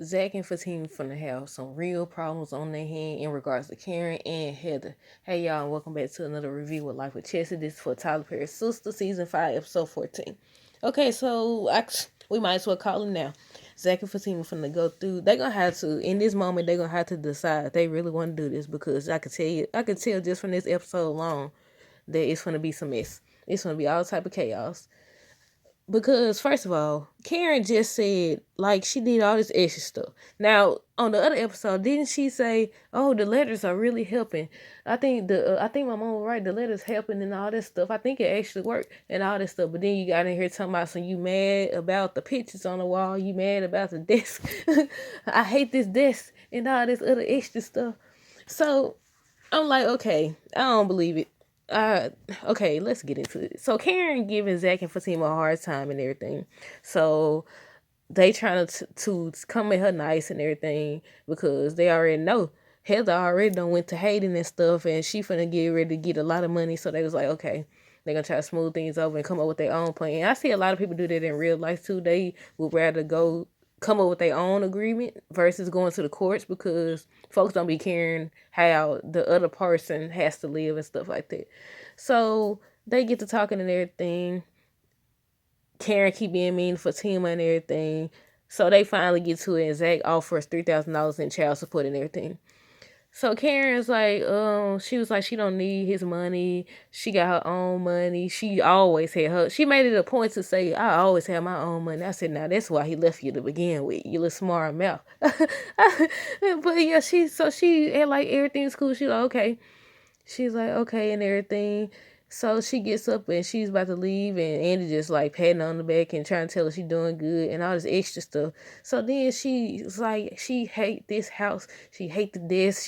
Zach and Fatima finna have some real problems on their hand in regards to Karen and Heather. Hey y'all, and welcome back to another review of Life with Chelsea. This is for Tyler Perry's Sister, Season 5, Episode 14. Okay, so we might as well call it now. Zach and Fatima finna go through. They gonna have to, in this moment, they gonna have to decide if they really want to do this, because I can tell just from this episode alone that it's gonna be some mess. It's gonna be all type of chaos. Because first of all, Karen just said like she did all this extra stuff. Now on the other episode, didn't she say, "Oh, the letters are really helping"? I think my mom was right. The letters helping and all this stuff. I think it actually worked and all this stuff. But then you got in here talking about some you mad about the pictures on the wall. You mad about the desk. I hate this desk and all this other extra stuff. So I'm like, okay, I don't believe it. Okay, let's get into it. So Karen giving Zach and Fatima a hard time and everything. So they trying to come at her nice and everything because they already know Heather already done went to Hayden and stuff, and she finna get ready to get a lot of money. So they was like, okay, they're gonna try to smooth things over and come up with their own plan. I see a lot of people do that in real life too. They would rather go come up with their own agreement versus going to the courts, because folks don't be caring how the other person has to live and stuff like that. So they get to talking and everything. Karen keep being mean for Fatima and everything. So they finally get to it, and Zach offers $3,000 in child support and everything. So Karen's like, she was like, she don't need his money. She got her own money. She always had her. She made it a point to say, I always have my own money. I said, now that's why he left you to begin with. You little smart mouth. But yeah, she had like everything's cool. She's like, okay. She's like, okay, and everything. So she gets up and she's about to leave, and Andy just like patting her on the back and trying to tell her she's doing good and all this extra stuff. So then she's like, she hate this house. She hate the desk.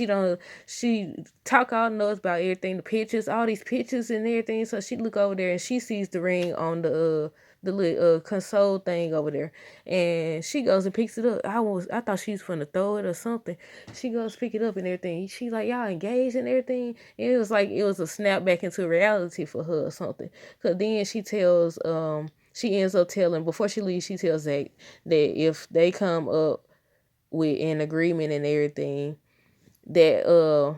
She talk all notes about everything, the pictures, all these pictures and everything. So she look over there and she sees the ring on the little console thing over there, and she goes and picks it up. I thought she was gonna throw it or something. She goes pick it up and everything. She's like, y'all engaged and everything. And it was like it was a snap back into reality for her or something. Cause then she ends up telling, before she leaves, she tells Zach that if they come up with an agreement and everything, that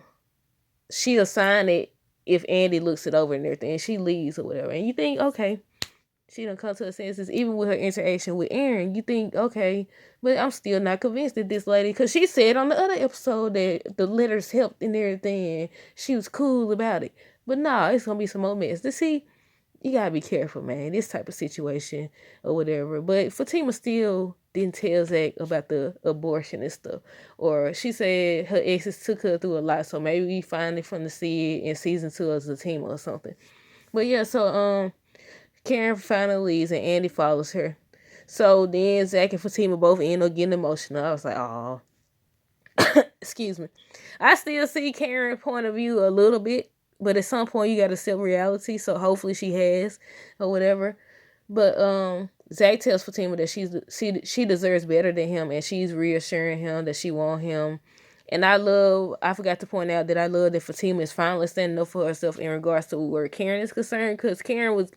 she'll sign it if Andy looks it over and everything, and she leaves or whatever. And you think, okay, she done come to her senses, even with her interaction with Aaron. You think, okay, but I'm still not convinced that this lady, because she said on the other episode that the letters helped and everything, and she was cool about it. But nah, it's gonna be some more mess. To see, you gotta be careful, man. This type of situation or whatever. But Fatima still didn't tell Zach about the abortion and stuff, or she said her exes took her through a lot. So maybe we finally from the see it in season 2 of Fatima or something. But yeah, so Karen finally leaves and Andy follows her. So then Zach and Fatima both end up getting emotional. I was like, oh, excuse me. I still see Karen's point of view a little bit, but at some point you got to accept reality. So hopefully she has or whatever. But Zach tells Fatima that she deserves better than him, and she's reassuring him that she wants him. And I forgot to point out that I love that Fatima is finally standing up for herself in regards to where Karen is concerned, because Karen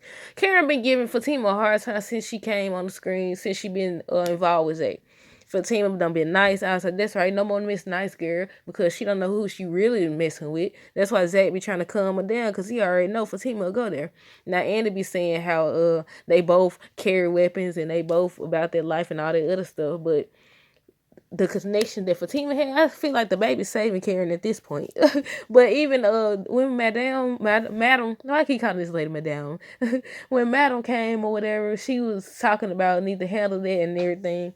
been giving Fatima a hard time since she came on the screen, since she been involved with Zach. Fatima done been nice. I was like, that's right, no more Miss Nice Girl, because she don't know who she really messing with. That's why Zach be trying to calm her down, because he already know Fatima will go there. Now Andy be saying how they both carry weapons and they both about their life and all that other stuff, but the connection that Fatima had, I feel like the baby's saving Karen at this point. But even when Madam, no, I keep calling this lady Madame. When Madam came or whatever, she was talking about need to handle that and everything.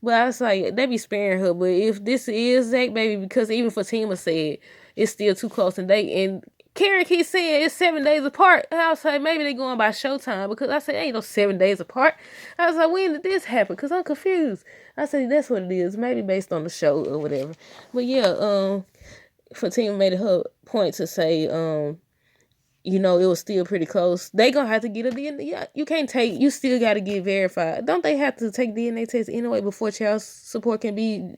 But I was like, they be sparing her. But if this is Zach, baby, because even Fatima said it's still too close in date, and Karen keeps saying it's 7 days apart. And I was like, maybe they going by Showtime, because I said ain't no 7 days apart. I was like, when did this happen? Because I'm confused. I said that's what it is, maybe based on the show or whatever. But yeah, Fatima made it her point to say, it was still pretty close. They gonna have to get a DNA. Yeah, you still got to get verified. Don't they have to take DNA tests anyway before child support can be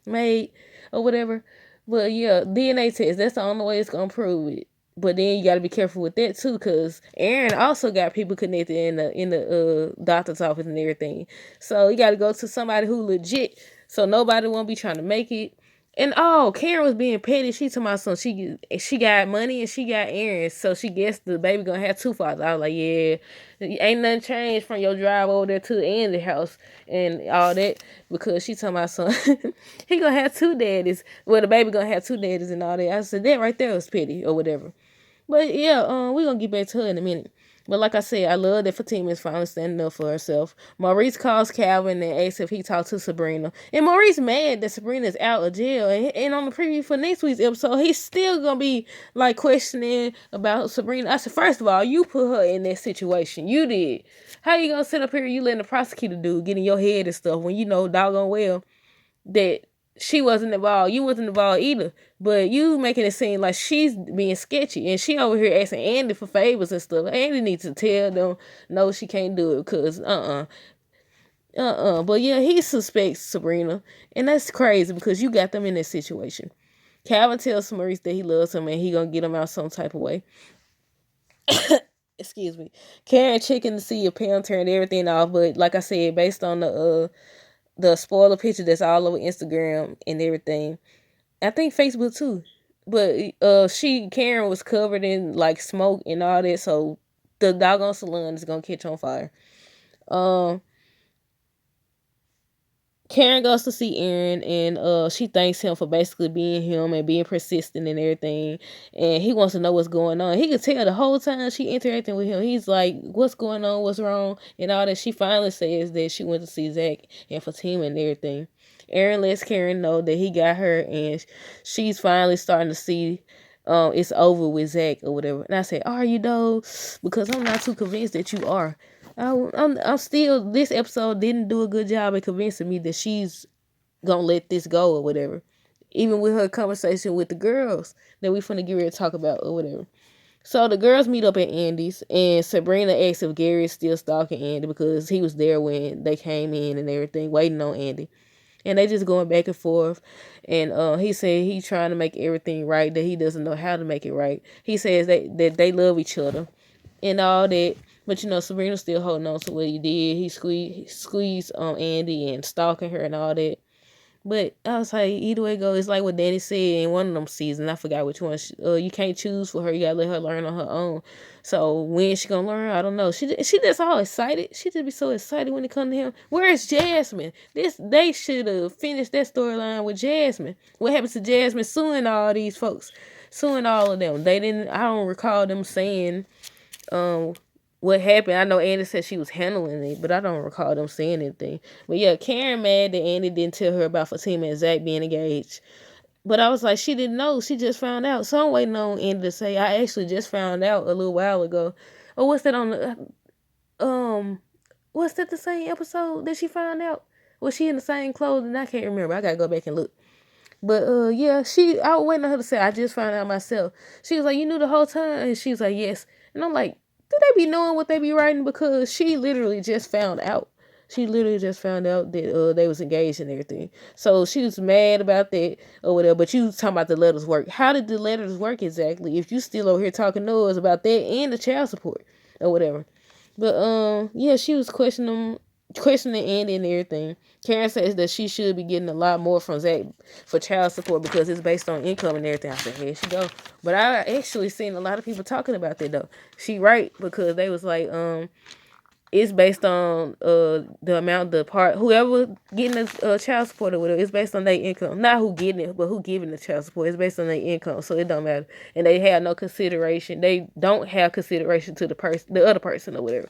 made or whatever? But yeah, DNA test, that's the only way it's gonna prove it. But then you got to be careful with that too, because Aaron also got people connected in the doctor's office and everything. So you got to go to somebody who legit So nobody won't be trying to make it. And oh, Karen was being petty. She told my son she got money and she got errands, so she guessed the baby gonna have two fathers. I was like, yeah, ain't nothing changed from your drive over there to the end of the house and all that, because she told my son he gonna have two daddies. Well, the baby gonna have two daddies and all that. I said that right there was petty or whatever. But yeah, we gonna get back to her in a minute. But like I said, I love that Fatima is finally standing up for herself. Maurice calls Calvin and asks if he talked to Sabrina. And Maurice mad that Sabrina's out of jail. And on the preview for next week's episode, he's still gonna be like questioning about Sabrina. I said, first of all, you put her in that situation. You did. How you gonna sit up here, you letting the prosecutor do, get in your head and stuff, when you know doggone well that she wasn't involved. You wasn't involved either. But you making it seem like she's being sketchy. And she over here asking Andy for favors and stuff. Andy needs to tell them, no, she can't do it. Because, But yeah, he suspects Sabrina. And that's crazy because you got them in that situation. Calvin tells Maurice that he loves him and he gonna get him out some type of way. Excuse me. Karen checking to see if Pam turned everything off. But like I said, based on the spoiler picture that's all over Instagram and everything. I think Facebook too. But Karen was covered in like smoke and all that, so the doggone salon is gonna catch on fire. Um Karen goes to see Aaron and she thanks him for basically being him and being persistent and everything. And he wants to know what's going on. He could tell the whole time she interacting with him. He's like, what's going on? What's wrong? And all that. She finally says that she went to see Zach and Fatima and everything. Aaron lets Karen know that he got her and she's finally starting to see it's over with Zach or whatever. And I say, are you though? Because I'm not too convinced that you are. I'm still, this episode didn't do a good job of convincing me that she's gonna let this go or whatever. Even with her conversation with the girls that we finna get ready to talk about or whatever. So the girls meet up at Andy's and Sabrina asks if Gary is still stalking Andy because he was there when they came in and everything, waiting on Andy. And they just going back and forth. And he said he trying to make everything right, that he doesn't know how to make it right. He says that they love each other and all that. But Sabrina's still holding on to what he did. He squeezed Andy and stalking her and all that. But I was like, either way it goes, it's like what Danny said in one of them seasons. I forgot which one. You can't choose for her. You gotta let her learn on her own. So when she gonna learn, I don't know. She just all excited. She just be so excited when it comes to him. Where's Jasmine? They should have finished that storyline with Jasmine. What happened to Jasmine suing all these folks, suing all of them? They didn't. I don't recall them saying what happened. I know Andy said she was handling it, but I don't recall them saying anything. But yeah, Karen mad that Andy didn't tell her about Fatima and Zach being engaged. But I was like, she didn't know. She just found out. So I'm waiting on Andy to say, I actually just found out a little while ago. Oh, what's that on the what's that, the same episode that she found out? Was she in the same clothing? I can't remember. I gotta go back and look. But yeah, I was waiting on her to say, I just found out myself. She was like, you knew the whole time? And she was like, yes. And I'm like, do they be knowing what they be writing? Because she literally just found out. She literally just found out that they was engaged and everything. So she was mad about that or whatever. But you was talking about the letters work. How did the letters work exactly if you still over here talking noise about that and the child support or whatever? But yeah, she was questioning Andy and everything. Karen says that she should be getting a lot more from Zach for child support because it's based on income and everything. I said, here she go. But I actually seen a lot of people talking about that though. She right, because they was like, it's based on the amount, the part, whoever getting the child support or whatever, it's based on their income. Not who getting it, but who giving the child support. It's based on their income, so it don't matter. And they have no consideration. They don't have consideration to the other person or whatever.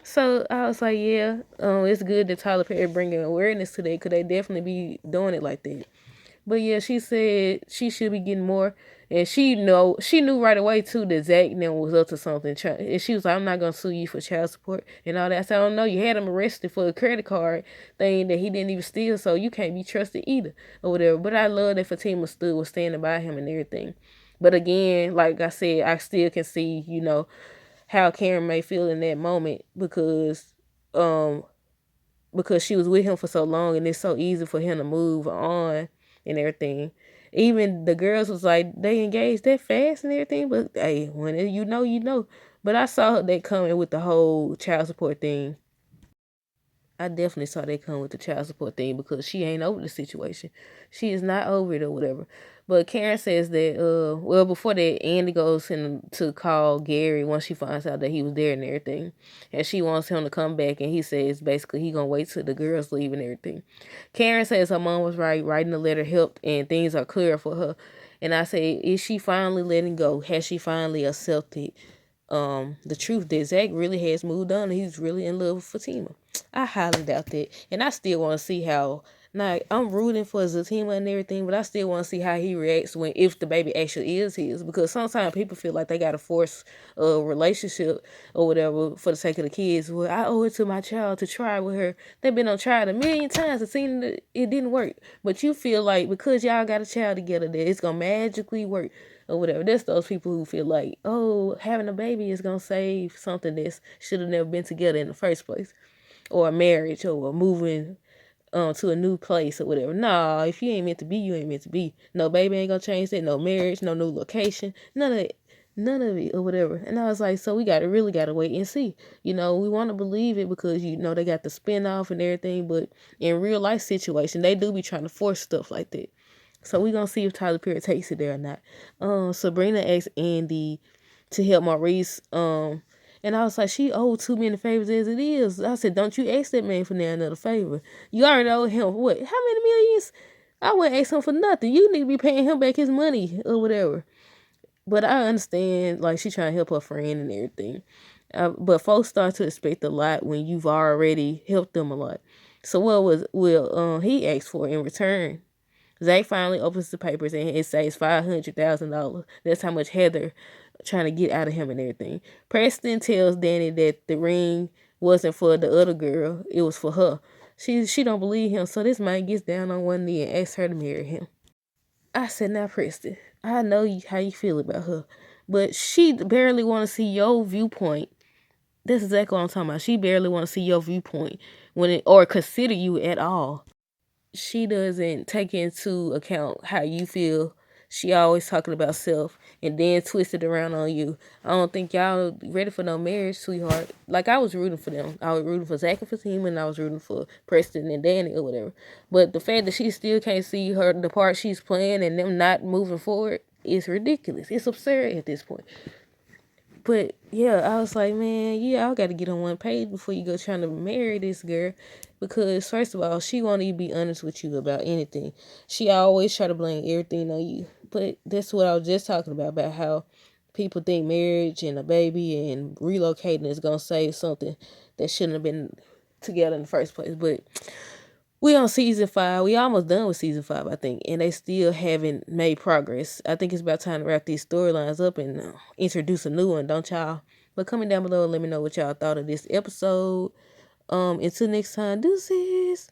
So I was like, yeah, it's good that Tyler Perry bringing awareness to that, because they definitely be doing it like that. But yeah, she said she should be getting more. And she knew right away too that Zach was up to something. And she was like, I'm not gonna sue you for child support and all that. I said, I don't know, you had him arrested for a credit card thing that he didn't even steal, so you can't be trusted either or whatever. But I love that Fatima was standing by him and everything. But again, like I said, I still can see, how Karen may feel in that moment, because she was with him for so long and it's so easy for him to move on and everything. Even the girls was like, they engaged that fast and everything, but hey, when you know. But I saw that coming with the whole child support thing. I definitely saw that come with the child support thing because she ain't over the situation. She is not over it or whatever. But Karen says that well before that Andy goes in to call Gary once she finds out that he was there and everything. And she wants him to come back and he says basically he gonna wait till the girls leave and everything. Karen says her mom was right, writing the letter helped and things are clear for her. And I say, is she finally letting go? Has she finally accepted the truth that Zach really has moved on and he's really in love with Fatima? I highly doubt that. And I still want to see how. Now, I'm rooting for Fatima and everything, but I still want to see how he reacts when if the baby actually is his. Because sometimes people feel like they got to force a relationship or whatever for the sake of the kids. Well, I owe it to my child to try with her. They've been on tried a million times and seen that it didn't work. But you feel like because y'all got a child together that it's going to magically work or whatever. That's those people who feel like, oh, having a baby is going to save something that should have never been together in the first place, or a marriage, or moving to a new place or whatever. Nah, if you ain't meant to be, you ain't meant to be. No baby ain't gonna change that. No marriage, no new location, none of it. None of it or whatever. And I was like, so we really gotta wait and see. We want to believe it because they got the spinoff and everything, but in real life situation, they do be trying to force stuff like that. So we gonna see if Tyler Perry takes it there or not. Sabrina asked Andy to help Maurice. And I was like, she owed too many favors as it is. I said, don't you ask that man for now another favor. You already owe him what? How many millions? I wouldn't ask him for nothing. You need to be paying him back his money or whatever. But I understand, like, she trying to help her friend and everything. But folks start to expect a lot when you've already helped them a lot. So what will he ask for in return? Zach finally opens the papers and it says $500,000. That's how much Heather trying to get out of him and everything. Preston tells Danny that the ring wasn't for the other girl, it was for her. She don't believe him, so this man gets down on one knee and asks her to marry him. I said, now Preston, I know how you feel about her, but she barely want to see your viewpoint. That's exactly what I'm talking about. She barely want to see your viewpoint or consider you at all. She doesn't take into account how you feel. She always talking about self and then twist it around on you. I don't think y'all ready for no marriage, sweetheart. Like, I was rooting for them. I was rooting for Zach and Fatima, and I was rooting for Preston and Danny or whatever. But the fact that she still can't see the part she's playing and them not moving forward is ridiculous. It's absurd at this point. But yeah, I was like, man, yeah, I got to get on one page before you go trying to marry this girl, because first of all, she won't even be honest with you about anything. She always try to blame everything on you. But that's what I was just talking about how people think marriage and a baby and relocating is gonna save something that shouldn't have been together in the first place. But we on season 5. We almost done with season 5, I think, and they still haven't made progress. I think it's about time to wrap these storylines up and introduce a new one, don't y'all? But comment down below and let me know what y'all thought of this episode. Until next time, deuces.